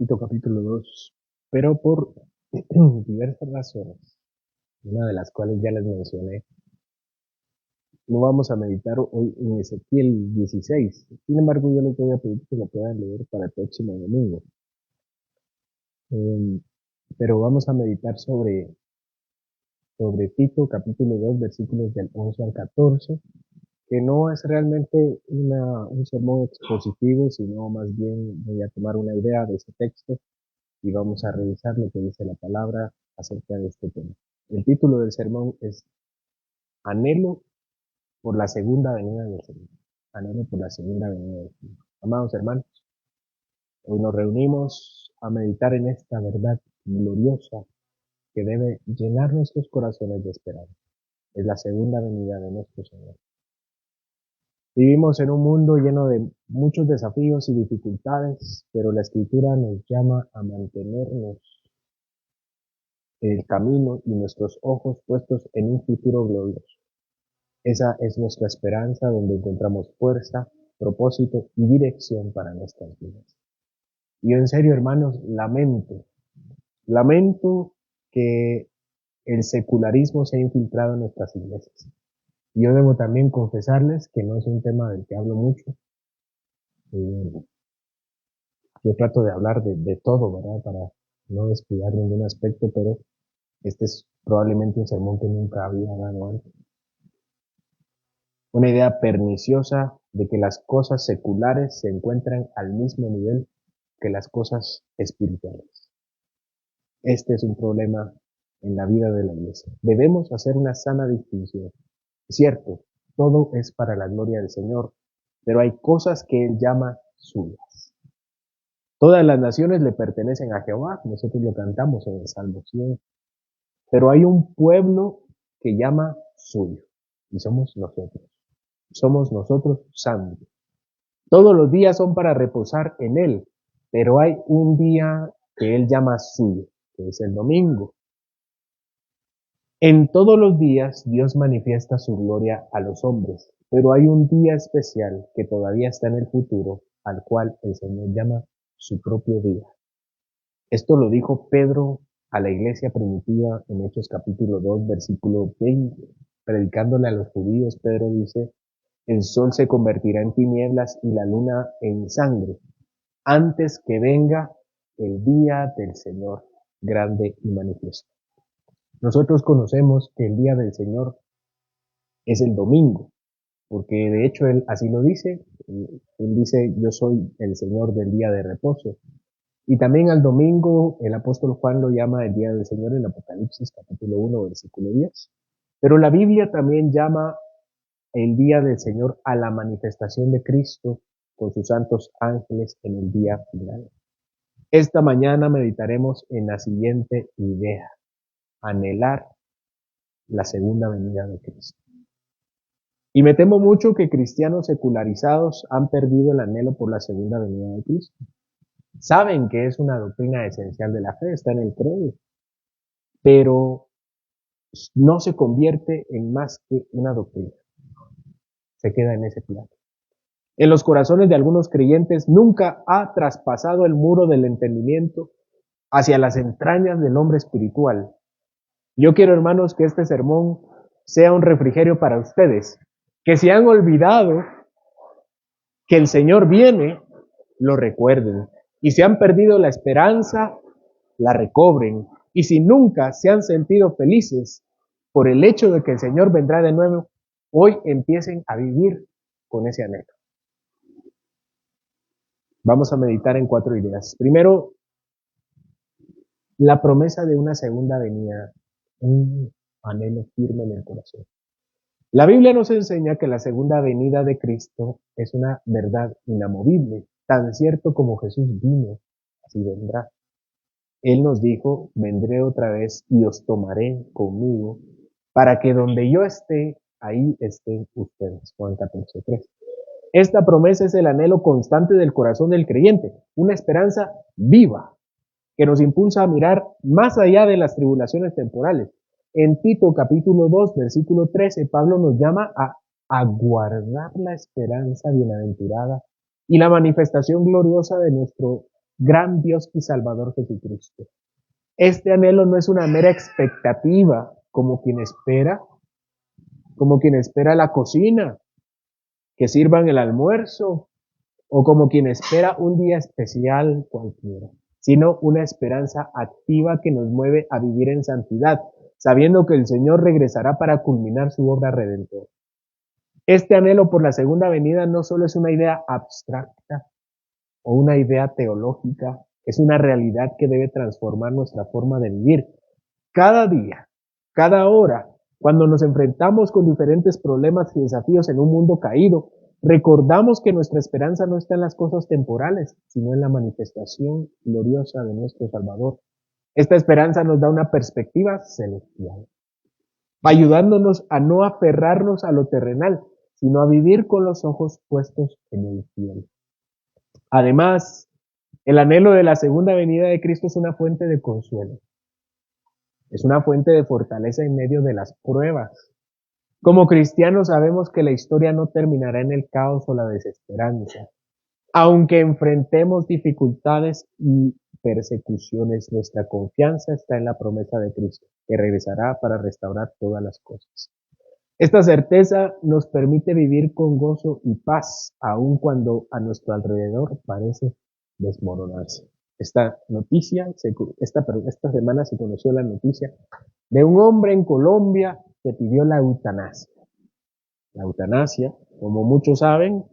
Tito capítulo 2, pero por diversas razones, una de las cuales ya les mencioné, no vamos a meditar hoy en Ezequiel 16. Sin embargo, yo les voy a pedir que lo puedan leer para el próximo domingo. Eh, pero vamos a meditar sobre Tito capítulo 2, versículos del 11 al 14, que no es realmente un sermón expositivo, sino más bien voy a tomar una idea de ese texto y vamos a revisar lo que dice la palabra acerca de este tema. El título del sermón es Anhelo por la segunda venida del Señor. Anhelo por la segunda venida del Señor. Amados hermanos, hoy nos reunimos a meditar en esta verdad gloriosa que debe llenar nuestros corazones de esperanza. Es la segunda venida de nuestro Señor. Vivimos en un mundo lleno de muchos desafíos y dificultades, pero la Escritura nos llama a mantenernos el camino y nuestros ojos puestos en un futuro glorioso. Esa es nuestra esperanza donde encontramos fuerza, propósito y dirección para nuestras vidas. Y yo en serio, hermanos, lamento que el secularismo se ha infiltrado en nuestras iglesias. Y yo debo también confesarles que no es un tema del que hablo mucho. Yo trato de hablar de todo, ¿verdad? Para no descuidar ningún aspecto, pero este es probablemente un sermón que nunca había dado antes. Una idea perniciosa de que las cosas seculares se encuentran al mismo nivel que las cosas espirituales. Este es un problema en la vida de la iglesia. Debemos hacer una sana distinción. Cierto, todo es para la gloria del Señor, pero hay cosas que Él llama suyas. Todas las naciones le pertenecen a Jehová, nosotros lo cantamos en el Salmo 100, pero hay un pueblo que llama suyo, y somos nosotros. Somos nosotros santos. Todos los días son para reposar en Él, pero hay un día que Él llama suyo, que es el domingo. En todos los días Dios manifiesta su gloria a los hombres, pero hay un día especial que todavía está en el futuro, al cual el Señor llama su propio día. Esto lo dijo Pedro a la iglesia primitiva en Hechos capítulo 2, versículo 20. Predicándole a los judíos, Pedro dice: el sol se convertirá en tinieblas y la luna en sangre, antes que venga el día del Señor grande y manifiesto. Nosotros conocemos que el día del Señor es el domingo, porque de hecho Él así lo dice. Él dice: yo soy el Señor del día de reposo. Y también al domingo el apóstol Juan lo llama el día del Señor en Apocalipsis capítulo 1, versículo 10. Pero la Biblia también llama el día del Señor a la manifestación de Cristo con sus santos ángeles en el día final. Esta mañana meditaremos en la siguiente idea: anhelar la segunda venida de Cristo. Y me temo mucho que cristianos secularizados han perdido el anhelo por la segunda venida de Cristo. Saben que es una doctrina esencial de la fe, está en el credo, pero no se convierte en más que una doctrina. Se queda en ese plano. En los corazones de algunos creyentes nunca ha traspasado el muro del entendimiento hacia las entrañas del hombre espiritual. Yo quiero, hermanos, que este sermón sea un refrigerio para ustedes, que si han olvidado que el Señor viene, lo recuerden. Y si han perdido la esperanza, la recobren. Y si nunca se han sentido felices por el hecho de que el Señor vendrá de nuevo, hoy empiecen a vivir con ese anhelo. Vamos a meditar en 4 ideas. Primero, la promesa de una segunda venida, un anhelo firme en el corazón. La Biblia nos enseña que la segunda venida de Cristo es una verdad inamovible. Tan cierto como Jesús vino, así vendrá. Él nos dijo: vendré otra vez y os tomaré conmigo, para que donde yo esté, ahí estén ustedes. Juan 14:3. Esta promesa es el anhelo constante del corazón del creyente, una esperanza viva que nos impulsa a mirar más allá de las tribulaciones temporales. En Tito capítulo 2, versículo 13, Pablo nos llama a aguardar la esperanza bienaventurada y la manifestación gloriosa de nuestro gran Dios y Salvador Jesucristo. Este anhelo no es una mera expectativa, como quien espera la cocina, que sirvan el almuerzo, o como quien espera un día especial cualquiera, sino una esperanza activa que nos mueve a vivir en santidad, sabiendo que el Señor regresará para culminar su obra redentora. Este anhelo por la segunda venida no solo es una idea abstracta o una idea teológica, es una realidad que debe transformar nuestra forma de vivir. Cada día, cada hora, cuando nos enfrentamos con diferentes problemas y desafíos en un mundo caído, recordamos que nuestra esperanza no está en las cosas temporales, sino en la manifestación gloriosa de nuestro Salvador. Esta esperanza nos da una perspectiva celestial, ayudándonos a no aferrarnos a lo terrenal, sino a vivir con los ojos puestos en el cielo. Además, el anhelo de la segunda venida de Cristo es una fuente de consuelo. Es una fuente de fortaleza en medio de las pruebas. Como cristianos sabemos que la historia no terminará en el caos o la desesperanza. Aunque enfrentemos dificultades y persecuciones, nuestra confianza está en la promesa de Cristo, que regresará para restaurar todas las cosas. Esta certeza nos permite vivir con gozo y paz, aun cuando a nuestro alrededor parece desmoronarse. Esta semana se conoció la noticia de un hombre en Colombia que pidió la eutanasia. La eutanasia, como muchos saben,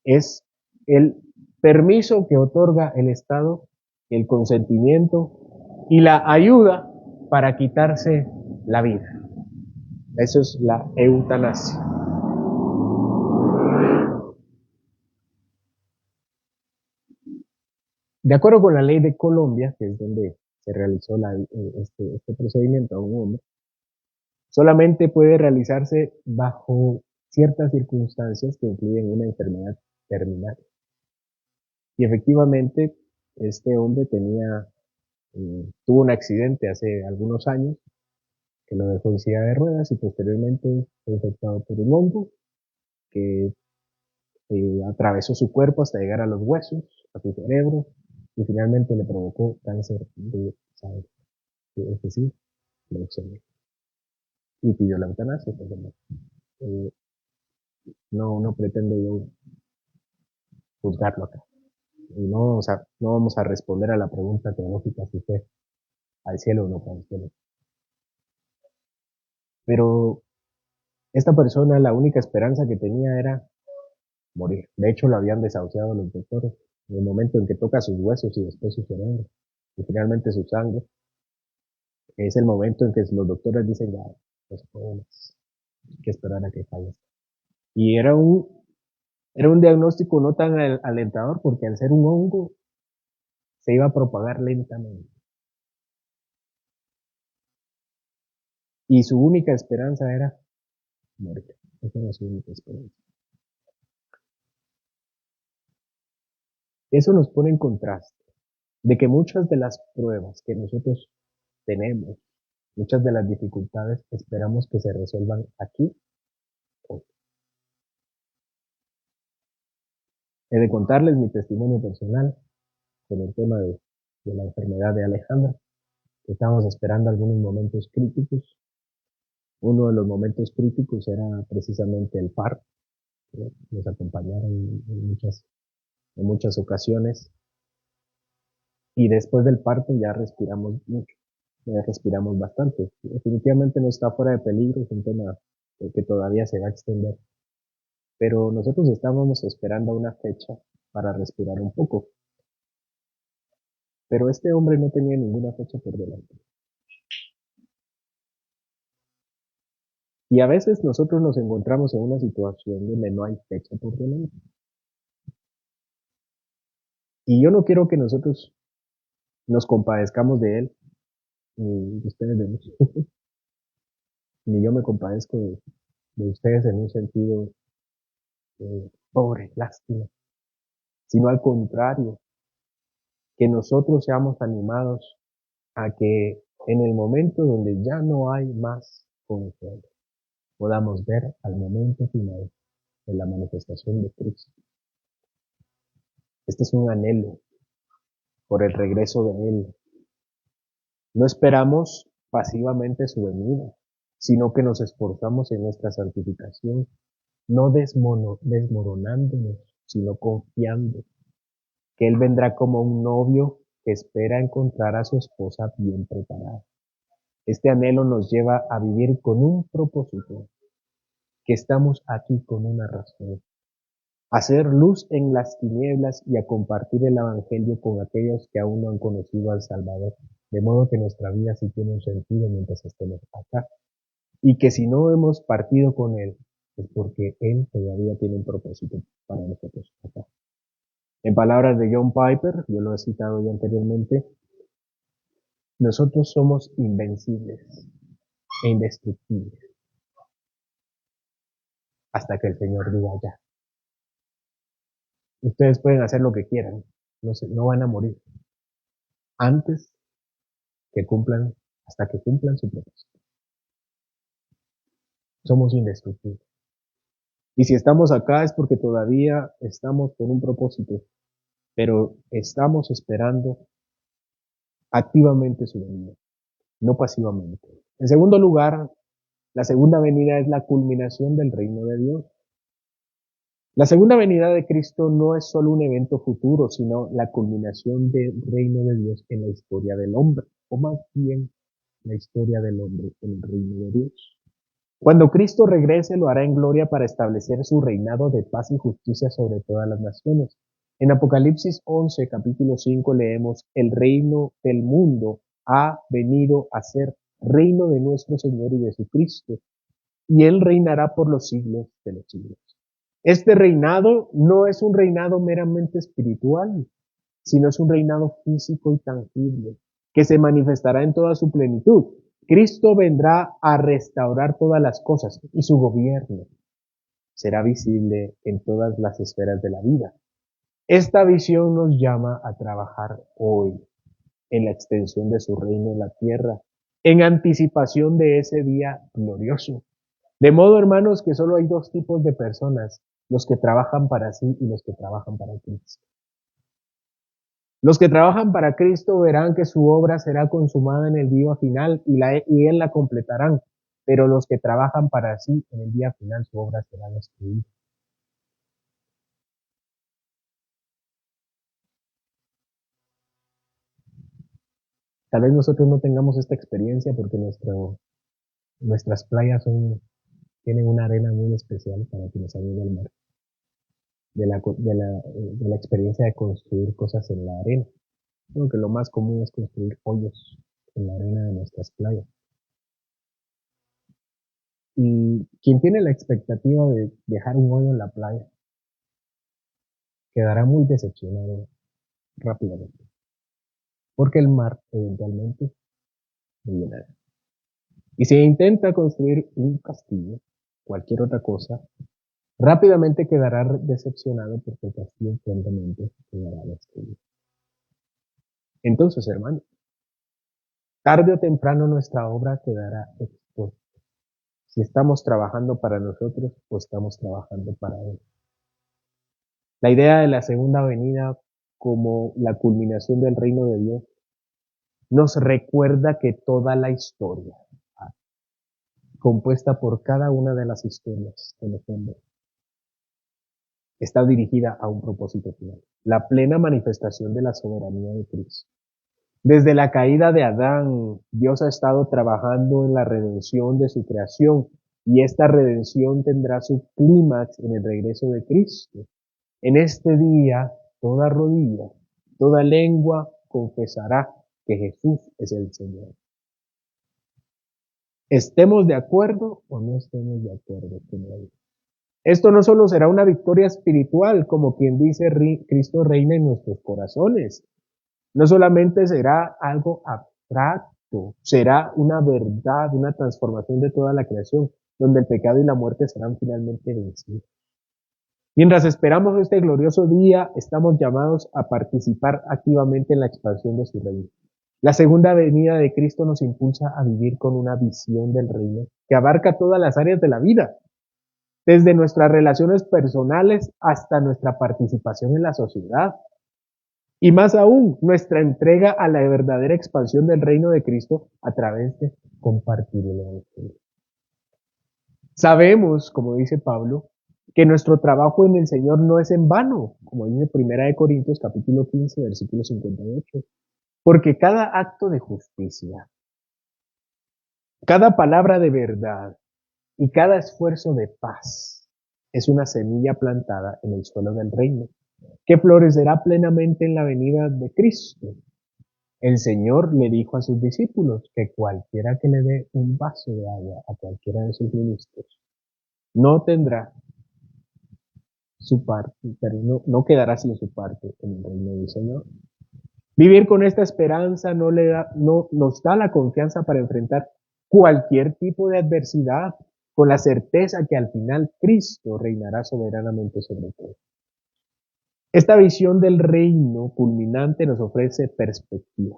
es el permiso que otorga el Estado, el consentimiento y la ayuda para quitarse la vida. Eso es la eutanasia. De acuerdo con la ley de Colombia, que es donde se realizó este procedimiento a un hombre, solamente puede realizarse bajo ciertas circunstancias que incluyen una enfermedad terminal. Y efectivamente, este hombre tuvo un accidente hace algunos años que lo dejó en silla de ruedas y posteriormente fue infectado por un hongo que atravesó su cuerpo hasta llegar a los huesos, a su cerebro y finalmente le provocó cáncer de sangre, es decir, leucemia. Y pidió la eutanasia, porque eh, no pretendo yo juzgarlo acá. Y no vamos a responder a la pregunta teológica si fue al cielo o no fue al cielo. Pero esta persona, la única esperanza que tenía era morir. De hecho, lo habían desahuciado los doctores en el momento en que toca sus huesos y después su cerebro y finalmente su sangre. Es el momento en que los doctores dicen ya, no se puede más, hay que esperar a que fallezca. Y era un diagnóstico no tan alentador porque al ser un hongo se iba a propagar lentamente. Y su única esperanza era morir. Esa era su única esperanza. Eso nos pone en contraste de que muchas de las pruebas que nosotros tenemos, muchas de las dificultades, esperamos que se resuelvan aquí hoy. He de contarles mi testimonio personal con el tema de la enfermedad de Alejandra. Estábamos esperando algunos momentos críticos. Uno de los momentos críticos era precisamente el parto. Nos acompañaron en muchas ocasiones. Y después del parto ya respiramos mucho, ya respiramos bastante. Definitivamente no está fuera de peligro, es un tema que todavía se va a extender. Pero nosotros estábamos esperando una fecha para respirar un poco. Pero este hombre no tenía ninguna fecha por delante. Y a veces nosotros nos encontramos en una situación donde no hay fecha por delante. Y yo no quiero que nosotros nos compadezcamos de él, ni ustedes de mí, ni yo me compadezco de ustedes en un sentido pobre, lástima, sino al contrario, que nosotros seamos animados a que en el momento donde ya no hay más consuelo, podamos ver al momento final de la manifestación de Cristo. Este es un anhelo por el regreso de Él. No esperamos pasivamente su venida, sino que nos esforzamos en nuestra santificación, no desmoronándonos, sino confiando que Él vendrá como un novio que espera encontrar a su esposa bien preparada. Este anhelo nos lleva a vivir con un propósito, que estamos aquí con una razón: hacer luz en las tinieblas y a compartir el Evangelio con aquellos que aún no han conocido al Salvador, de modo que nuestra vida sí tiene un sentido mientras estemos acá. Y que si no hemos partido con Él, es porque Él todavía tiene un propósito para nosotros acá. En palabras de John Piper, yo lo he citado ya anteriormente, nosotros somos invencibles e indestructibles hasta que el Señor diga ya. Ustedes pueden hacer lo que quieran, no van a morir antes que cumplan, hasta que cumplan su propósito. Somos indestructibles. Y si estamos acá es porque todavía estamos con un propósito, pero estamos esperando activamente su venida, no pasivamente. En segundo lugar, la segunda venida es la culminación del reino de Dios. La segunda venida de Cristo no es solo un evento futuro, sino la culminación del reino de Dios en la historia del hombre, o más bien la historia del hombre en el reino de Dios. Cuando Cristo regrese, lo hará en gloria para establecer su reinado de paz y justicia sobre todas las naciones. En Apocalipsis 11, capítulo 5, leemos: el reino del mundo ha venido a ser reino de nuestro Señor y de su Cristo, y Él reinará por los siglos de los siglos. Este reinado no es un reinado meramente espiritual, sino es un reinado físico y tangible, que se manifestará en toda su plenitud. Cristo vendrá a restaurar todas las cosas y su gobierno será visible en todas las esferas de la vida. Esta visión nos llama a trabajar hoy en la extensión de su reino en la tierra, en anticipación de ese día glorioso. De modo, hermanos, que solo hay dos tipos de personas: los que trabajan para sí y los que trabajan para Cristo. Los que trabajan para Cristo verán que su obra será consumada en el día final y Él la completarán, pero los que trabajan para sí, en el día final su obra será destruida. Tal vez nosotros no tengamos esta experiencia porque nuestras playas tienen una arena muy especial para quienes han ido al mar, de la experiencia de construir cosas en la arena. Creo que lo más común es construir hoyos en la arena de nuestras playas. Y quien tiene la expectativa de dejar un hoyo en la playa quedará muy decepcionado rápidamente, porque el mar eventualmente lo llenará. Y si intenta construir un castillo, cualquier otra cosa, rápidamente quedará decepcionado porque el castillo prontamente quedará destruido. Entonces, hermano, tarde o temprano nuestra obra quedará expuesta, si estamos trabajando para nosotros o estamos trabajando para Él. La idea de la segunda venida como la culminación del reino de Dios nos recuerda que toda la historia, compuesta por cada una de las historias de los hombres, está dirigida a un propósito final: la plena manifestación de la soberanía de Cristo. Desde la caída de Adán, Dios ha estado trabajando en la redención de su creación, y esta redención tendrá su clímax en el regreso de Cristo. En este día, toda rodilla, toda lengua confesará que Jesús es el Señor. Estemos de acuerdo o no estemos de acuerdo con Él. Esto no solo será una victoria espiritual, como quien dice Cristo reina en nuestros corazones. No solamente será algo abstracto, será una verdad, una transformación de toda la creación, donde el pecado y la muerte serán finalmente vencidos. Mientras esperamos este glorioso día, estamos llamados a participar activamente en la expansión de su reino. La segunda venida de Cristo nos impulsa a vivir con una visión del reino que abarca todas las áreas de la vida, desde nuestras relaciones personales hasta nuestra participación en la sociedad. Y más aún, nuestra entrega a la verdadera expansión del reino de Cristo a través de compartir el Evangelio. Sabemos, como dice Pablo, que nuestro trabajo en el Señor no es en vano, como dice Primera de Corintios capítulo 15, versículo 58, porque cada acto de justicia, cada palabra de verdad y cada esfuerzo de paz es una semilla plantada en el suelo del reino, que florecerá plenamente en la venida de Cristo. El Señor le dijo a sus discípulos que cualquiera que le dé un vaso de agua a cualquiera de sus ministros no tendrá su parte, pero no quedará sin su parte en el reino del Señor. Vivir con esta esperanza no nos da la confianza para enfrentar cualquier tipo de adversidad, con la certeza que al final Cristo reinará soberanamente sobre todo. Esta visión del reino culminante nos ofrece perspectiva.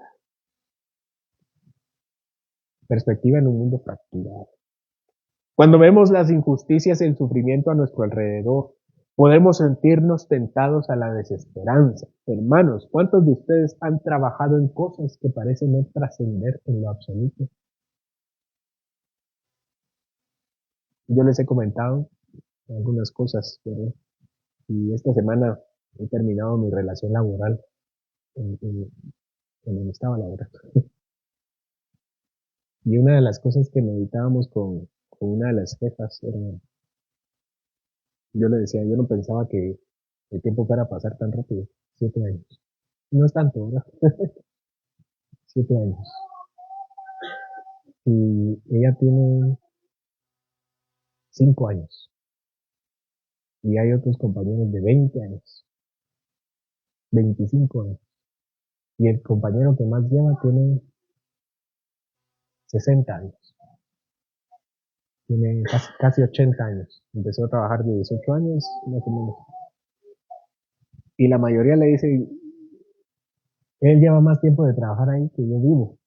Perspectiva en un mundo fracturado. Cuando vemos las injusticias y el sufrimiento a nuestro alrededor, podemos sentirnos tentados a la desesperanza. Hermanos, ¿cuántos de ustedes han trabajado en cosas que parecen no trascender en lo absoluto? Yo les he comentado algunas cosas, ¿verdad? Y esta semana he terminado mi relación laboral en donde estaba laborando. Y una de las cosas que meditábamos con una de las jefas era, yo le decía, yo no pensaba que el tiempo fuera a pasar tan rápido, 7 años. No es tanto, ¿verdad? 7 años. Y ella tiene 5 años. Y hay otros compañeros de 20 años, 25 años. Y el compañero que más lleva tiene 60 años. Tiene casi 80 años. Empezó a trabajar de 18 años, más o menos. Y la mayoría le dice, él lleva más tiempo de trabajar ahí que yo vivo.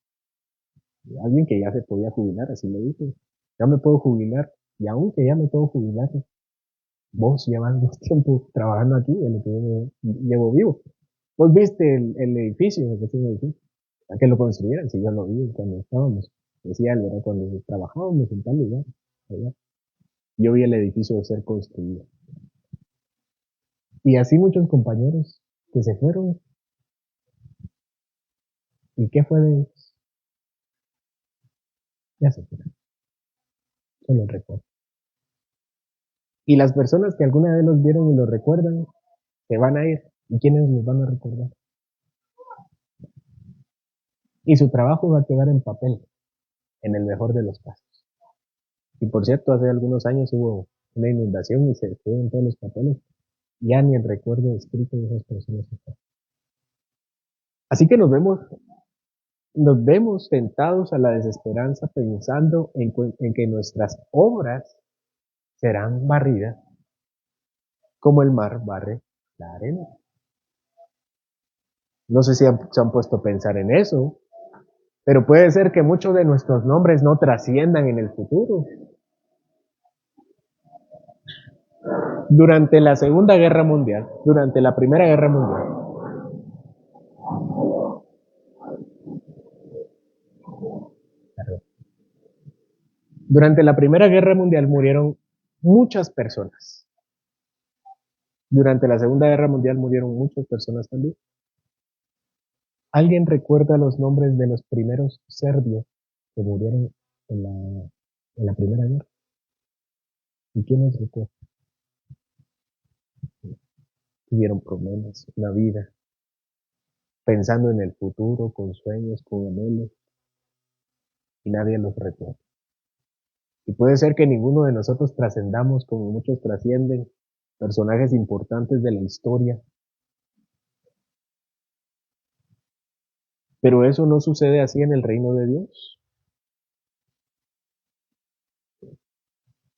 Y alguien que ya se podía jubilar, así le dice. Ya me puedo jubilar. Y aunque ya me puedo jubilar, vos llevas más tiempo trabajando aquí de lo que yo llevo vivo. Vos viste el edificio, que es un edificio, a que lo construyeran, si yo lo vi cuando estábamos, decía él, ¿verdad? Cuando trabajábamos en tal lugar, allá. Yo vi el edificio ser construido. Y así muchos compañeros que se fueron. ¿Y qué fue de ellos? Ya se fueron. Solo el recuerdo. Y las personas que alguna vez los vieron y los recuerdan, se van a ir. ¿Y quiénes los van a recordar? Y su trabajo va a quedar en papel, en el mejor de los casos. Y por cierto, hace algunos años hubo una inundación y se quedaron todos los papeles. Ya ni el recuerdo escrito de esas personas está. Así que nos vemos tentados a la desesperanza pensando en que nuestras obras serán barridas como el mar barre la arena. No sé si se han puesto a pensar en eso, pero puede ser que muchos de nuestros nombres no trasciendan en el futuro. Durante la Segunda Guerra Mundial, durante la Primera Guerra Mundial, durante la Primera Guerra Mundial murieron muchas personas. Durante la Segunda Guerra Mundial murieron muchas personas también. ¿Alguien recuerda los nombres de los primeros serbios que murieron en la Primera Guerra? ¿Y quiénes recuerdan? Tuvieron problemas, una vida, pensando en el futuro, con sueños, con anhelos, y nadie los recuerda. Y puede ser que ninguno de nosotros trascendamos como muchos trascienden, personajes importantes de la historia, pero eso no sucede así en el reino de Dios.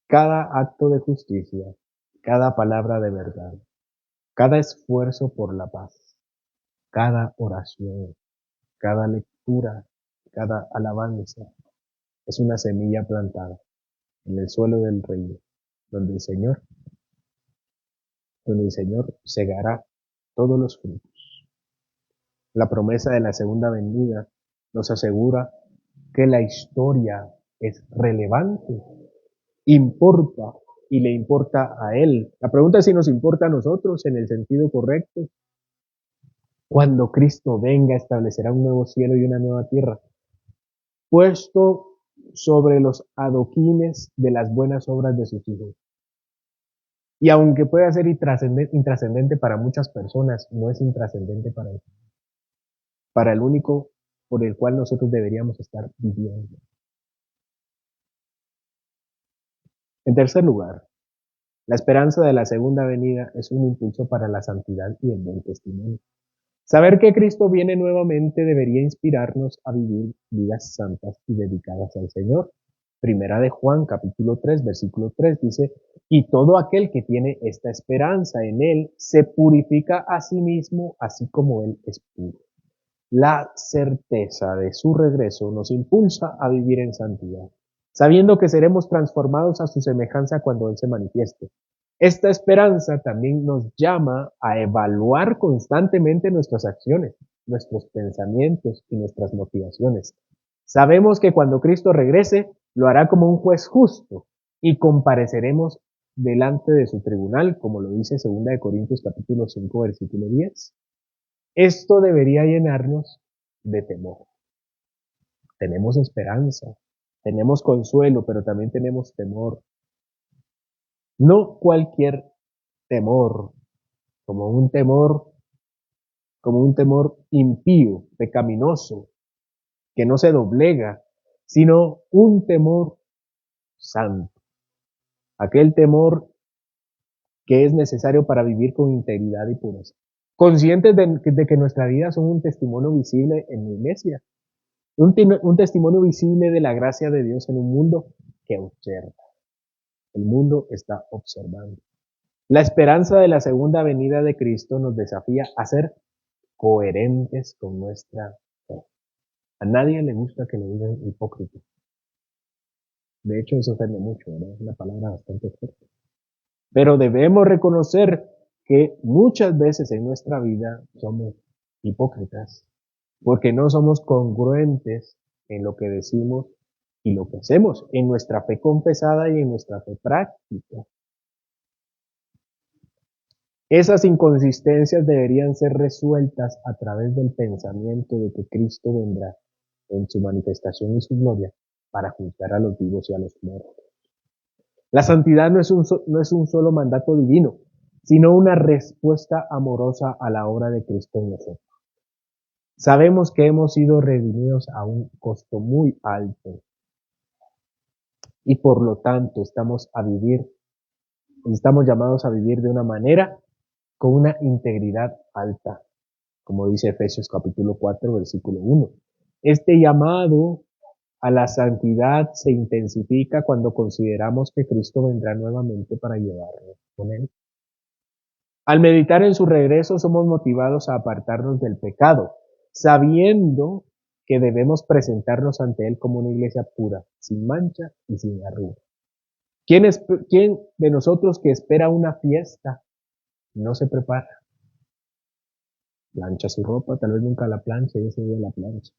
Cada acto de justicia, cada palabra de verdad, cada esfuerzo por la paz, cada oración, cada lectura, cada alabanza es una semilla plantada en el suelo del reino, donde el Señor, donde el Señor segará todos los frutos. La promesa de la segunda venida nos asegura que la historia es relevante, importa y le importa a Él. La pregunta es si nos importa a nosotros en el sentido correcto. Cuando Cristo venga, establecerá un nuevo cielo y una nueva tierra, puesto sobre los adoquines de las buenas obras de sus hijos. Y aunque pueda ser intrascendente para muchas personas, no es intrascendente para el único por el cual nosotros deberíamos estar viviendo. En tercer lugar, la esperanza de la segunda venida es un impulso para la santidad y el buen testimonio. Saber que Cristo viene nuevamente debería inspirarnos a vivir vidas santas y dedicadas al Señor. Primera de Juan, capítulo 3, versículo 3 dice, y todo aquel que tiene esta esperanza en Él se purifica a sí mismo, así como Él es puro. La certeza de su regreso nos impulsa a vivir en santidad, sabiendo que seremos transformados a su semejanza cuando Él se manifieste. Esta esperanza también nos llama a evaluar constantemente nuestras acciones, nuestros pensamientos y nuestras motivaciones. Sabemos que cuando Cristo regrese, lo hará como un juez justo y compareceremos delante de su tribunal, como lo dice 2 Corintios capítulo 5, versículo 10. Esto debería llenarnos de temor. Tenemos esperanza, tenemos consuelo, pero también tenemos temor. No cualquier temor, como un temor, como un temor impío, pecaminoso, que no se doblega, sino un temor santo. Aquel temor que es necesario para vivir con integridad y pureza. Conscientes de que nuestra vida son un testimonio visible en la iglesia, un testimonio visible de la gracia de Dios en un mundo que observa. El mundo está observando. La esperanza de la segunda venida de Cristo nos desafía a ser coherentes con nuestra fe. A nadie le gusta que le digan hipócrita. De hecho, eso ofende mucho, ¿verdad? Es una palabra bastante fuerte. Pero debemos reconocer que muchas veces en nuestra vida somos hipócritas, porque no somos congruentes en lo que decimos y lo que hacemos, en nuestra fe confesada y en nuestra fe práctica. Esas inconsistencias deberían ser resueltas a través del pensamiento de que Cristo vendrá en su manifestación y su gloria para juzgar a los vivos y a los muertos. La santidad no es un solo mandato divino, sino una respuesta amorosa a la obra de Cristo en nosotros. Sabemos que hemos sido redimidos a un costo muy alto y por lo tanto estamos llamados a vivir de una manera con una integridad alta, como dice Efesios capítulo 4, versículo 1. Este llamado a la santidad se intensifica cuando consideramos que Cristo vendrá nuevamente para llevarnos con Él. Al meditar en su regreso somos motivados a apartarnos del pecado, sabiendo que debemos presentarnos ante Él como una iglesia pura, sin mancha y sin arruga. ¿Quién de nosotros que espera una fiesta no se prepara? Plancha su ropa, tal vez nunca la plancha y ese día la plancha.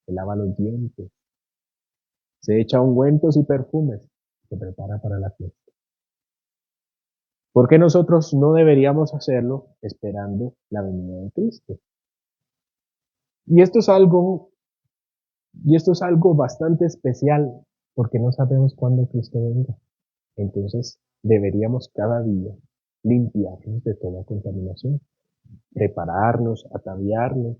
Se lava los dientes, se echa ungüentos y perfumes, se prepara para la fiesta. ¿Por qué nosotros no deberíamos hacerlo esperando la venida de Cristo? Y esto es algo bastante especial, porque no sabemos cuándo Cristo venga. Entonces deberíamos cada día limpiarnos de toda contaminación, prepararnos, ataviarnos,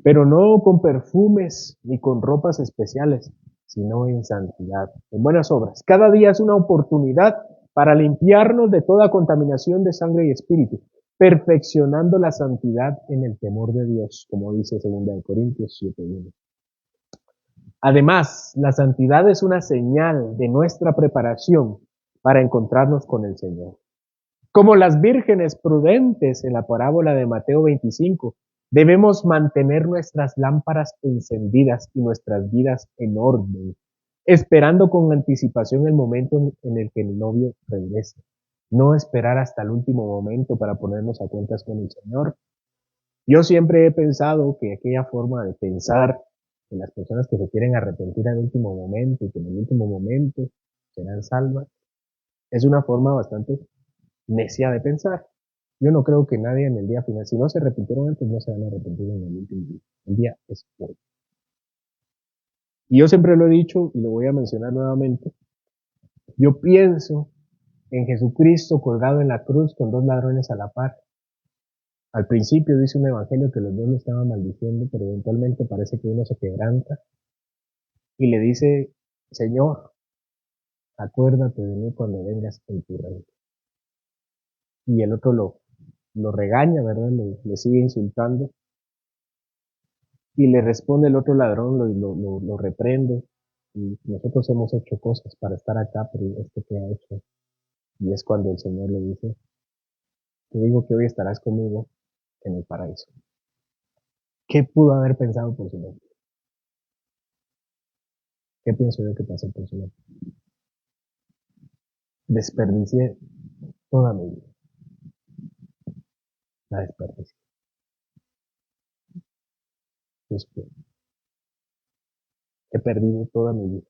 pero no con perfumes ni con ropas especiales, sino en santidad, en buenas obras. Cada día es una oportunidad para limpiarnos de toda contaminación de sangre y espíritu, perfeccionando la santidad en el temor de Dios, como dice 2 Corintios 7:1. Además, la santidad es una señal de nuestra preparación para encontrarnos con el Señor. Como las vírgenes prudentes en la parábola de Mateo 25, debemos mantener nuestras lámparas encendidas y nuestras vidas en orden, esperando con anticipación el momento en el que el novio regrese. No esperar hasta el último momento para ponernos a cuentas con el Señor, Yo siempre he pensado que aquella forma de pensar de las personas que se quieren arrepentir al último momento y que en el último momento serán salvas, es una forma bastante necia de pensar. Yo no creo que nadie en el día final, si no se arrepintieron antes, no se van a arrepentir en el último día. El día es hoy. Y yo siempre lo he dicho y lo voy a mencionar nuevamente. Yo pienso en Jesucristo colgado en la cruz con dos ladrones a la par. Al principio dice un evangelio que los dos lo estaban maldiciendo, pero eventualmente parece que uno se quebranta y le dice, Señor, acuérdate de mí cuando vengas en tu reino. Y el otro lo regaña, ¿verdad? Le sigue insultando. Y le responde el otro ladrón, lo reprende. Y nosotros hemos hecho cosas para estar acá, pero este que ha hecho. Y es cuando el Señor le dice, te digo que hoy estarás conmigo en el paraíso. ¿Qué pudo haber pensado por su mente? ¿Qué pienso yo que pasó por su mente? Desperdicié toda mi vida. La desperdicié. Después, he perdido toda mi vida.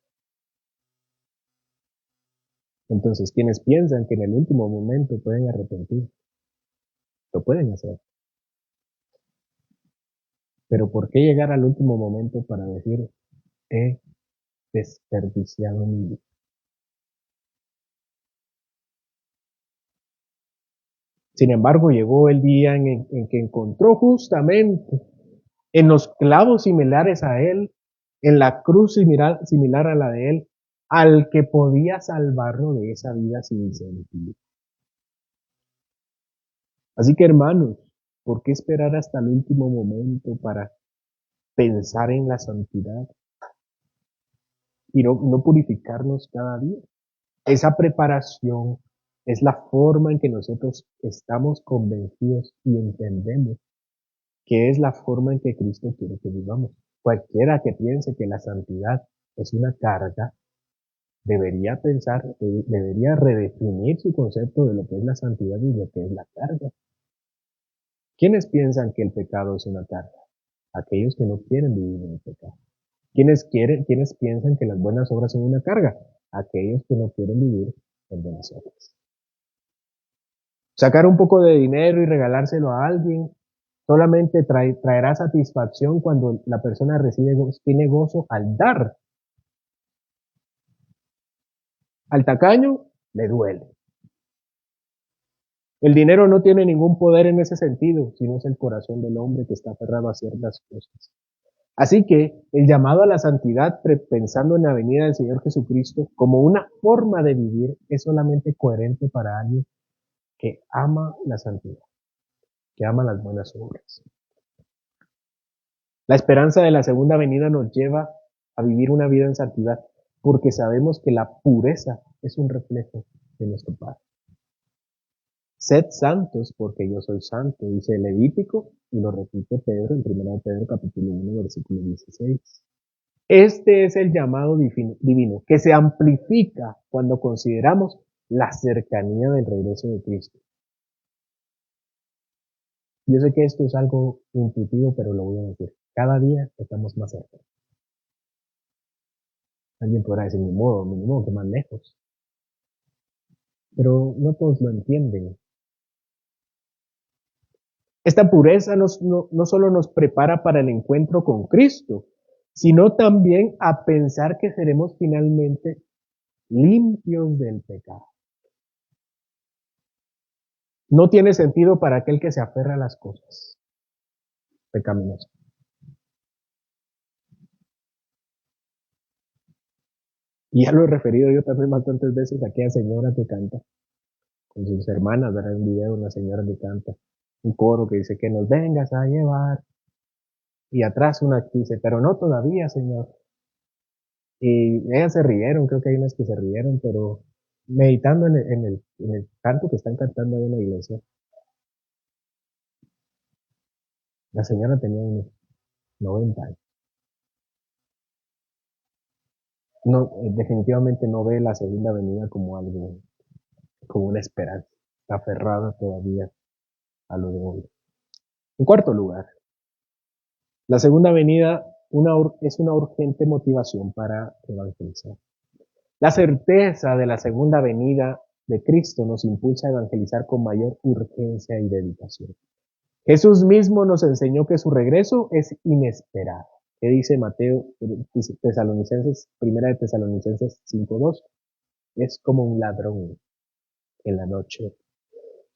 Entonces, quienes piensan que en el último momento pueden arrepentir, lo pueden hacer. Pero ¿por qué llegar al último momento para decir, he desperdiciado mi vida? Sin embargo, llegó el día en que encontró justamente en los clavos similares a él, en la cruz similar a la de él, al que podía salvarlo de esa vida sin sentido. Así que hermanos, ¿por qué esperar hasta el último momento para pensar en la santidad y no purificarnos cada día? Esa preparación es la forma en que nosotros estamos convencidos y entendemos que es la forma en que Cristo quiere que vivamos. Cualquiera que piense que la santidad es una carga, debería pensar, debería redefinir su concepto de lo que es la santidad y lo que es la carga. ¿Quiénes piensan que el pecado es una carga? Aquellos que no quieren vivir en el pecado. ¿Quiénes piensan que las buenas obras son una carga? Aquellos que no quieren vivir en buenas obras. Sacar un poco de dinero y regalárselo a alguien solamente traerá satisfacción cuando la persona tiene gozo al dar. Al tacaño le duele. El dinero no tiene ningún poder en ese sentido, sino es el corazón del hombre que está aferrado a ciertas cosas. Así que el llamado a la santidad, pensando en la venida del Señor Jesucristo como una forma de vivir, es solamente coherente para alguien que ama la santidad, que ama las buenas obras. La esperanza de la segunda venida nos lleva a vivir una vida en santidad, porque sabemos que la pureza es un reflejo de nuestro Padre. Sed santos porque yo soy santo, dice Levítico, y lo repite Pedro en 1 Pedro capítulo 1, versículo 16. Este es el llamado divino, que se amplifica cuando consideramos la cercanía del regreso de Cristo. Yo sé que esto es algo intuitivo, pero lo voy a decir. Cada día estamos más cerca. Alguien podrá decir, ni modo, que más lejos. Pero no todos lo entienden. Esta pureza no solo nos prepara para el encuentro con Cristo, sino también a pensar que seremos finalmente limpios del pecado. No tiene sentido para aquel que se aferra a las cosas pecaminosas. Y ya lo he referido yo también bastantes veces a aquella señora que canta con sus hermanas, ¿verdad? Un video, una señora que canta, un coro que dice que nos vengas a llevar. Y atrás una que dice, pero no todavía, Señor. Y ellas se rieron, creo que hay unas que se rieron, pero meditando en el canto que están cantando ahí en la iglesia, la señora tenía unos 90 años. No, definitivamente no ve la segunda venida como algo, como una esperanza. Está aferrada todavía a lo de hoy. En cuarto lugar, la segunda venida es una urgente motivación para evangelizar. La certeza de la segunda venida de Cristo nos impulsa a evangelizar con mayor urgencia y dedicación. Jesús mismo nos enseñó que su regreso es inesperado. ¿Qué dice Mateo, Tesalonicenses, primera de Tesalonicenses 5:2? Es como un ladrón en la noche.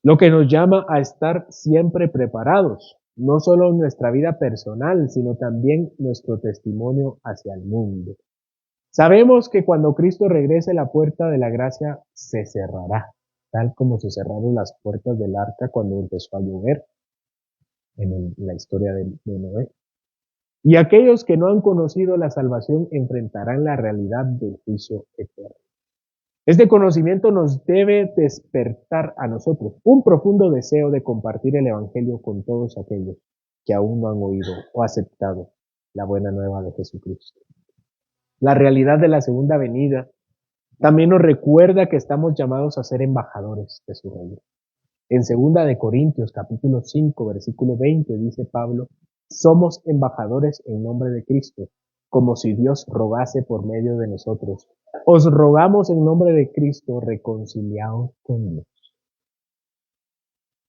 Lo que nos llama a estar siempre preparados, no solo en nuestra vida personal, sino también nuestro testimonio hacia el mundo. Sabemos que cuando Cristo regrese, la puerta de la gracia se cerrará, tal como se cerraron las puertas del arca cuando empezó a llover en la historia de Noé. Y aquellos que no han conocido la salvación enfrentarán la realidad del juicio eterno. Este conocimiento nos debe despertar a nosotros un profundo deseo de compartir el Evangelio con todos aquellos que aún no han oído o aceptado la buena nueva de Jesucristo. La realidad de la segunda venida también nos recuerda que estamos llamados a ser embajadores de su reino. En 2 Corintios capítulo 5 versículo 20 dice Pablo: somos embajadores en nombre de Cristo, como si Dios rogase por medio de nosotros. Os rogamos en nombre de Cristo, reconciliaos con Dios.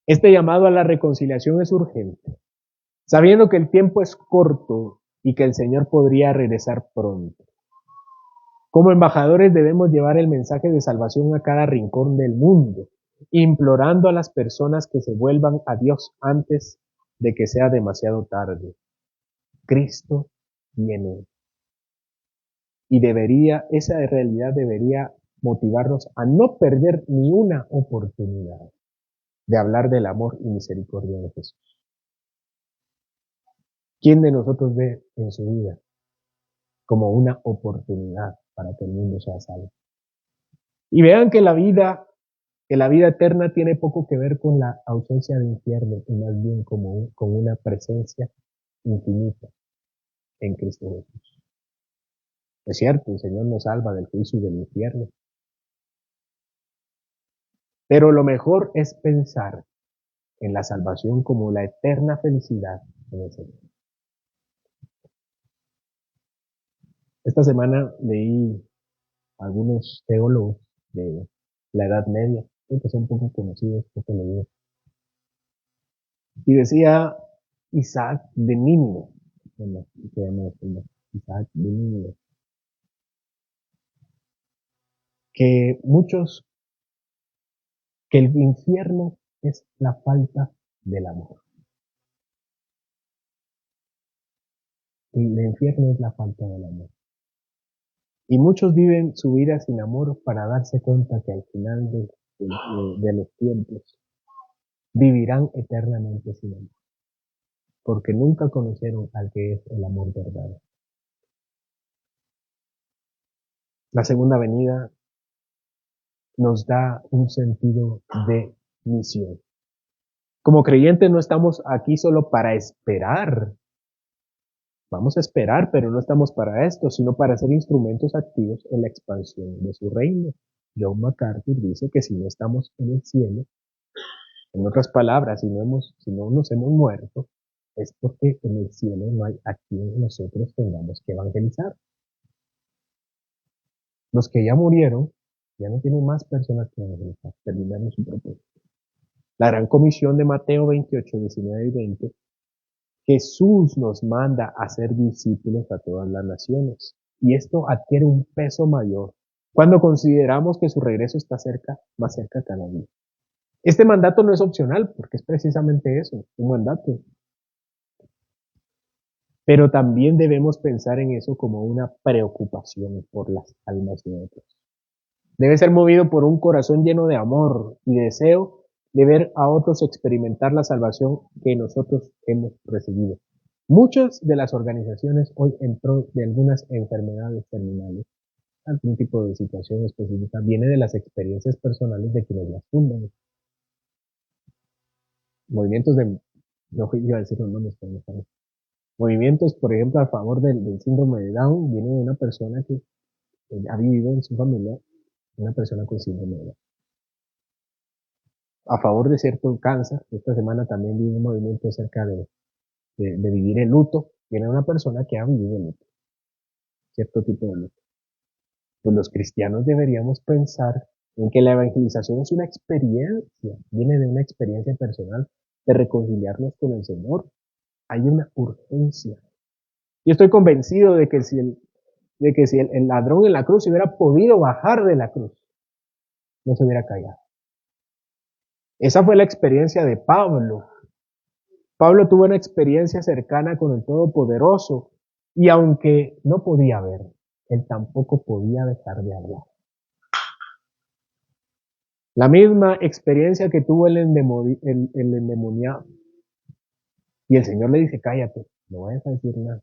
Este llamado a la reconciliación es urgente, sabiendo que el tiempo es corto y que el Señor podría regresar pronto. Como embajadores debemos llevar el mensaje de salvación a cada rincón del mundo, implorando a las personas que se vuelvan a Dios antes de que sea demasiado tarde. Cristo viene. Y esa realidad debería motivarnos a no perder ni una oportunidad de hablar del amor y misericordia de Jesús. ¿Quién de nosotros ve en su vida como una oportunidad para que el mundo sea salvo? Y vean que la vida eterna tiene poco que ver con la ausencia de infierno, y más bien con una presencia infinita en Cristo Jesús. Es cierto, el Señor nos salva del juicio y del infierno, pero lo mejor es pensar en la salvación como la eterna felicidad en el Señor. Esta semana leí algunos teólogos de la Edad Media, que son poco conocidos, poco leídos, y decía Isaac de Nínive, se llama Isaac de Nínive, que el infierno es la falta del amor. El infierno es la falta del amor. Y muchos viven su vida sin amor para darse cuenta que al final de los tiempos vivirán eternamente sin amor, porque nunca conocieron al que es el amor verdadero. La segunda venida nos da un sentido de misión. Como creyentes no estamos aquí solo para esperar. Vamos a esperar, pero no estamos para esto, sino para ser instrumentos activos en la expansión de su reino. John MacArthur dice que si no estamos en el cielo, en otras palabras, si no nos hemos muerto, es porque en el cielo no hay a quien nosotros tengamos que evangelizar. Los que ya murieron, ya no tienen más personas que evangelizar, terminaron su propósito. La gran comisión de Mateo 28, 19 y 20, Jesús nos manda a ser discípulos a todas las naciones. Y esto adquiere un peso mayor cuando consideramos que su regreso está más cerca cada día. Este mandato no es opcional, porque es precisamente eso, un mandato. Pero también debemos pensar en eso como una preocupación por las almas de otros. Debe ser movido por un corazón lleno de amor y deseo de ver a otros experimentar la salvación que nosotros hemos recibido. Muchas de las organizaciones hoy en pro de algunas enfermedades terminales, algún tipo de situación específica, viene de las experiencias personales de quienes las fundan. Movimientos no iba a decir los nombres, pero no. Movimientos, por ejemplo, a favor del síndrome de Down, viene de una persona que ha vivido en su familia una persona con síndrome de Down. a favor de cierto cáncer. Esta semana también vi un movimiento acerca de vivir el luto. Viene una persona que ha vivido el luto, cierto tipo de luto. Pues los cristianos deberíamos pensar en que la evangelización es una experiencia, viene de una experiencia personal de reconciliarnos con el Señor. Hay una urgencia. Yo estoy convencido de que si el ladrón en la cruz hubiera podido bajar de la cruz, no se hubiera caído. Esa fue la experiencia de Pablo. Pablo tuvo una experiencia cercana con el Todopoderoso y aunque no podía ver, él tampoco podía dejar de hablar. La misma experiencia que tuvo el endemoniado. Y el Señor le dice, cállate, no vayas a decir nada.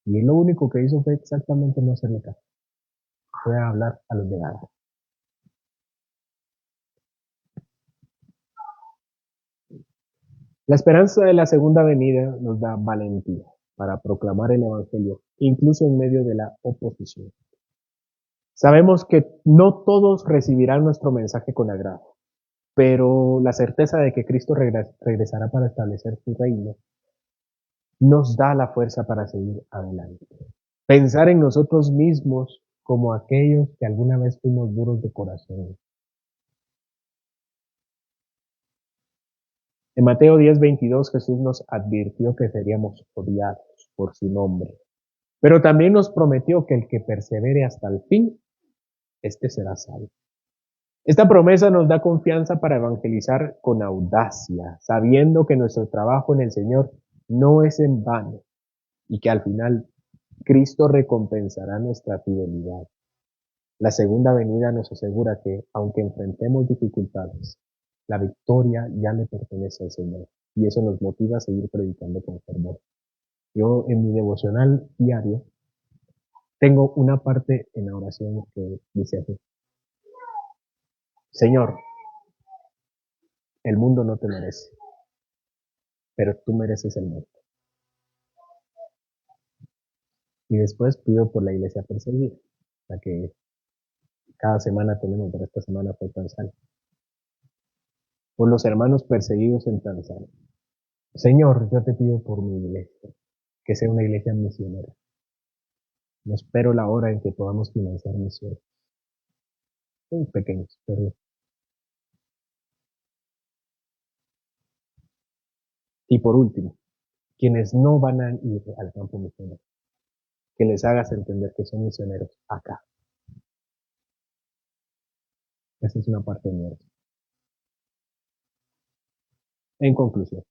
Y él lo único que hizo fue exactamente no hacerle caso. Fue a hablar a los de Gadara. La esperanza de la segunda venida nos da valentía para proclamar el Evangelio, incluso en medio de la oposición. Sabemos que no todos recibirán nuestro mensaje con agrado, pero la certeza de que Cristo regresará para establecer su reino nos da la fuerza para seguir adelante. Pensar en nosotros mismos como aquellos que alguna vez fuimos duros de corazón. En Mateo 10:22 Jesús nos advirtió que seríamos odiados por su nombre, pero también nos prometió que el que persevere hasta el fin, este será salvo. Esta promesa nos da confianza para evangelizar con audacia, sabiendo que nuestro trabajo en el Señor no es en vano y que al final Cristo recompensará nuestra fidelidad. La segunda venida nos asegura que, aunque enfrentemos dificultades, la victoria ya le pertenece al Señor y eso nos motiva a seguir predicando con fervor. Yo en mi devocional diario tengo una parte en la oración que dice así: Señor, el mundo no te merece, pero tú mereces el mundo. Y después pido por la iglesia perseguida, la que cada semana tenemos, pero esta semana fue Tanzania. Por los hermanos perseguidos en Tanzania. Señor, yo te pido por mi iglesia, que sea una iglesia misionera. No espero la hora en que podamos financiar misiones. Muy pequeños, pero... Y por último, quienes no van a ir al campo misionero, que les hagas entender que son misioneros acá. Esa es una parte de mi oración. En conclusión,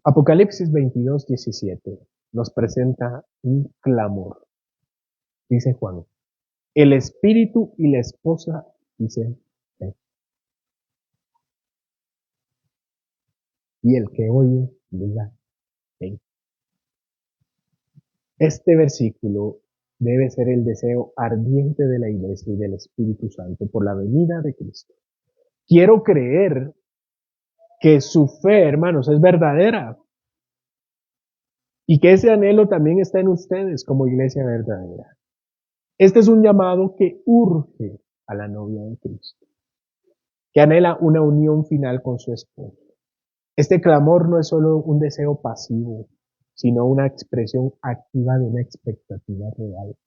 Apocalipsis 22:17 nos presenta un clamor. Dice Juan, el espíritu y la esposa dicen, ven. Y el que oye, diga, ven. Este versículo debe ser el deseo ardiente de la Iglesia y del Espíritu Santo por la venida de Cristo. Quiero creer que su fe, hermanos, es verdadera y que ese anhelo también está en ustedes como iglesia verdadera. Este es un llamado que urge a la novia de Cristo, que anhela una unión final con su esposo. Este clamor no es solo un deseo pasivo, sino una expresión activa de una expectativa real.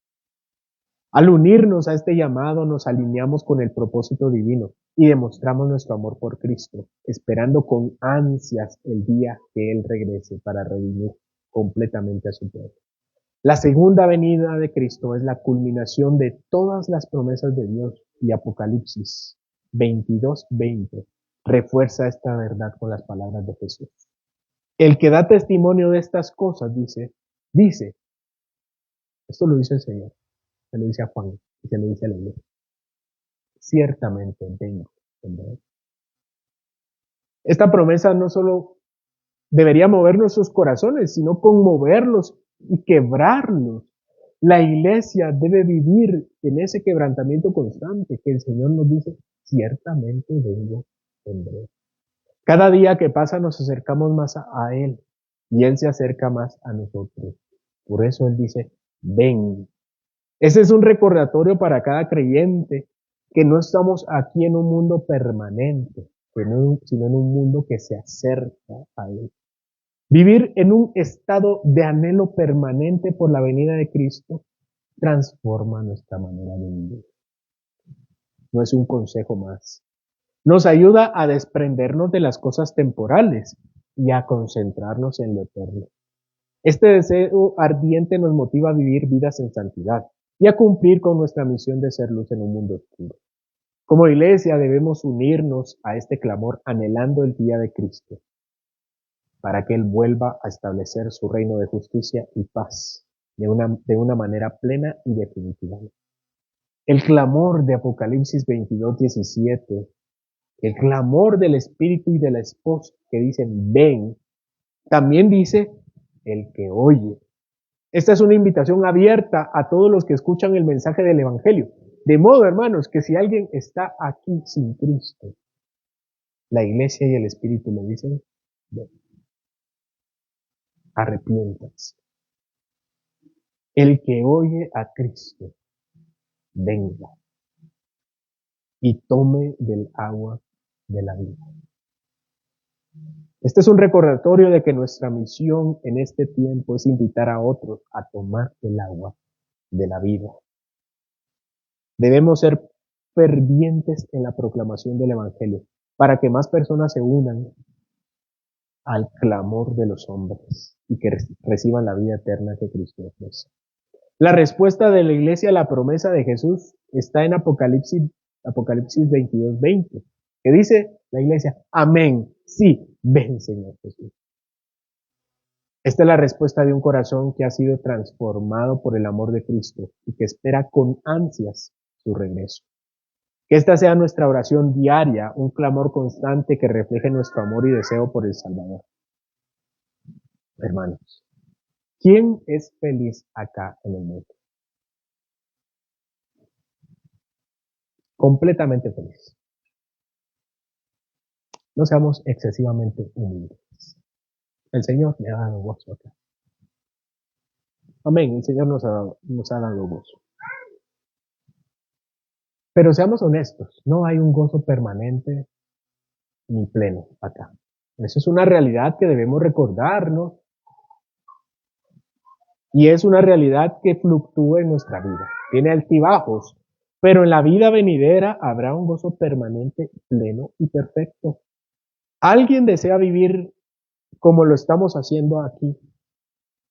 Al unirnos a este llamado nos alineamos con el propósito divino y demostramos nuestro amor por Cristo, esperando con ansias el día que Él regrese para redimir completamente a su pueblo. La segunda venida de Cristo es la culminación de todas las promesas de Dios y Apocalipsis 22:20 refuerza esta verdad con las palabras de Jesús. El que da testimonio de estas cosas dice, esto lo dice el Señor, se lo dice a Juan y se lo dice a la iglesia. Ciertamente vengo en breve. Esta promesa no solo debería mover nuestros corazones, sino conmoverlos y quebrarlos. La iglesia debe vivir en ese quebrantamiento constante que el Señor nos dice, ciertamente vengo en breve. Cada día que pasa nos acercamos más a Él y Él se acerca más a nosotros. Por eso Él dice, ven. Ese es un recordatorio para cada creyente que no estamos aquí en un mundo permanente, sino en un mundo que se acerca a Él. Vivir en un estado de anhelo permanente por la venida de Cristo transforma nuestra manera de vivir. No es un consejo más. Nos ayuda a desprendernos de las cosas temporales y a concentrarnos en lo eterno. Este deseo ardiente nos motiva a vivir vidas en santidad y a cumplir con nuestra misión de ser luz en un mundo oscuro. Como iglesia debemos unirnos a este clamor anhelando el día de Cristo, para que Él vuelva a establecer su reino de justicia y paz de una manera plena y definitiva. El clamor de Apocalipsis 22:17, el clamor del Espíritu y de la esposa que dicen, ven, también dice, el que oye. Esta es una invitación abierta a todos los que escuchan el mensaje del Evangelio. De modo, hermanos, que si alguien está aquí sin Cristo, la iglesia y el Espíritu le dicen, ven, arrepiéntanse. El que oye a Cristo, venga y tome del agua de la vida. Este es un recordatorio de que nuestra misión en este tiempo es invitar a otros a tomar el agua de la vida. Debemos ser fervientes en la proclamación del Evangelio para que más personas se unan al clamor de los hombres y que reciban la vida eterna que Cristo ofrece. La respuesta de la iglesia a la promesa de Jesús está en Apocalipsis 22:20, que dice la iglesia, amén, sí, ven Señor Jesús. Esta es la respuesta de un corazón que ha sido transformado por el amor de Cristo y que espera con ansias su regreso. Que esta sea nuestra oración diaria, un clamor constante que refleje nuestro amor y deseo por el Salvador. Hermanos, ¿quién es feliz acá en el mundo? Completamente feliz. No seamos excesivamente humildes. El Señor me ha dado gozo acá. Amén, el Señor nos ha dado gozo. Pero seamos honestos, no hay un gozo permanente ni pleno acá. Eso es una realidad que debemos recordarnos y es una realidad que fluctúa en nuestra vida. Tiene altibajos, pero en la vida venidera habrá un gozo permanente, pleno y perfecto. ¿Alguien desea vivir como lo estamos haciendo aquí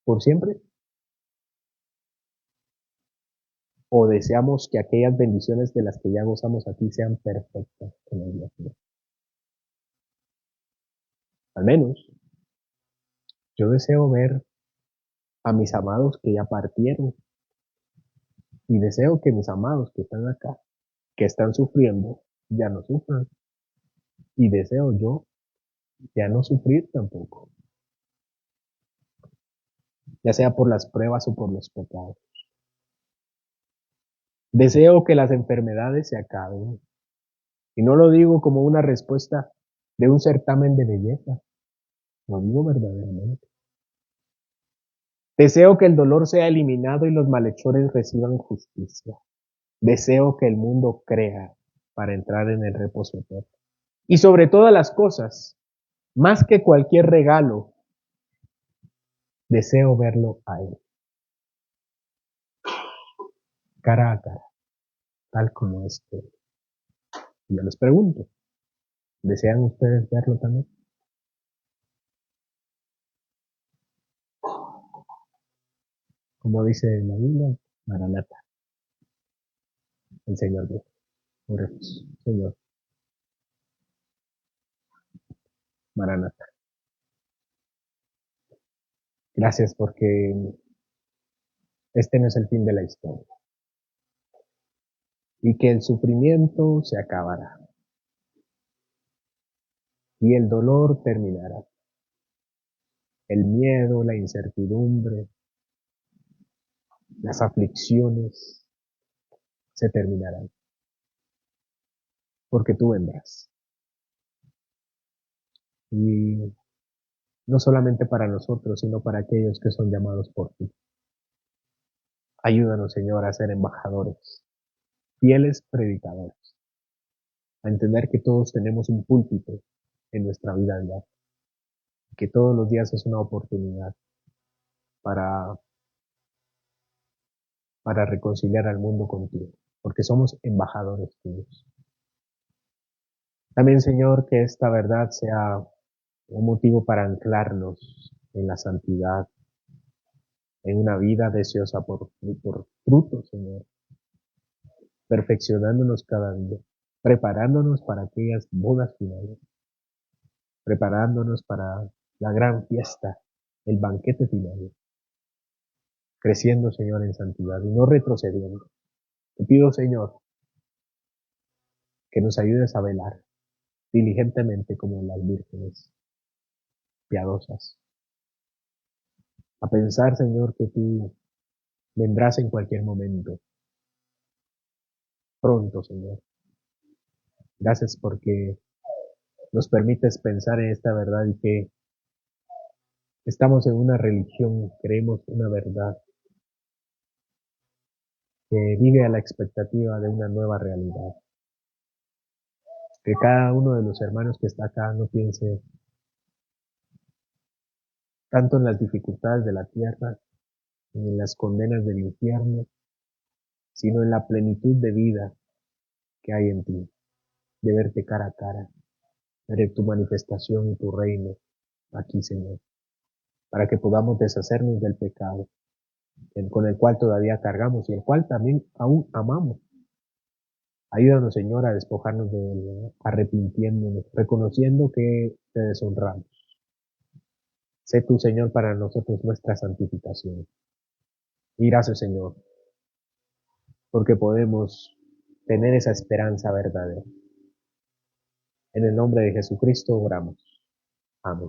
por siempre? ¿O deseamos que aquellas bendiciones de las que ya gozamos aquí sean perfectas en el día final? Al menos, yo deseo ver a mis amados que ya partieron y deseo que mis amados que están acá, que están sufriendo, ya no sufran. Y deseo yo ya no sufrir tampoco, ya sea por las pruebas o por los pecados. Deseo que las enfermedades se acaben. Y no lo digo como una respuesta de un certamen de belleza, lo digo verdaderamente. Deseo que el dolor sea eliminado y los malhechores reciban justicia. Deseo que el mundo crea para entrar en el reposo eterno. Y sobre todas las cosas, más que cualquier regalo, deseo verlo a Él, cara a cara, tal como es Él. Y yo les pregunto, ¿desean ustedes verlo también? Como dice la Biblia, Maranata, el Señor Dios. Oremos, Señor, Maranata. Gracias porque este no es el fin de la historia y que el sufrimiento se acabará y el dolor terminará. El miedo, la incertidumbre, las aflicciones se terminarán porque tú vendrás. Y no solamente para nosotros, sino para aquellos que son llamados por ti. Ayúdanos, Señor, a ser embajadores fieles predicadores, a entender que todos tenemos un púlpito en nuestra vida diaria, que todos los días es una oportunidad para, para reconciliar al mundo contigo, porque somos embajadores tuyos. También, Señor, que esta verdad sea un motivo para anclarnos en la santidad, en una vida deseosa por frutos, Señor, perfeccionándonos cada día, preparándonos para aquellas bodas finales, preparándonos para la gran fiesta, el banquete final, creciendo, Señor, en santidad y no retrocediendo. Te pido, Señor, que nos ayudes a velar diligentemente como las vírgenes piadosas, a pensar, Señor, que tú vendrás en cualquier momento, pronto, Señor. Gracias porque nos permites pensar en esta verdad y que estamos en una religión, creemos una verdad que vive a la expectativa de una nueva realidad. Que cada uno de los hermanos que está acá no piense tanto en las dificultades de la tierra, ni en las condenas del infierno, sino en la plenitud de vida que hay en ti, de verte cara a cara, ver tu manifestación y tu reino aquí, Señor, para que podamos deshacernos del pecado, con el cual todavía cargamos y el cual también aún amamos. Ayúdanos, Señor, a despojarnos de él, arrepintiéndonos, reconociendo que te deshonramos. Sé tú, Señor, para nosotros nuestra santificación. Y gracias, Señor, porque podemos tener esa esperanza verdadera. En el nombre de Jesucristo oramos. Amén.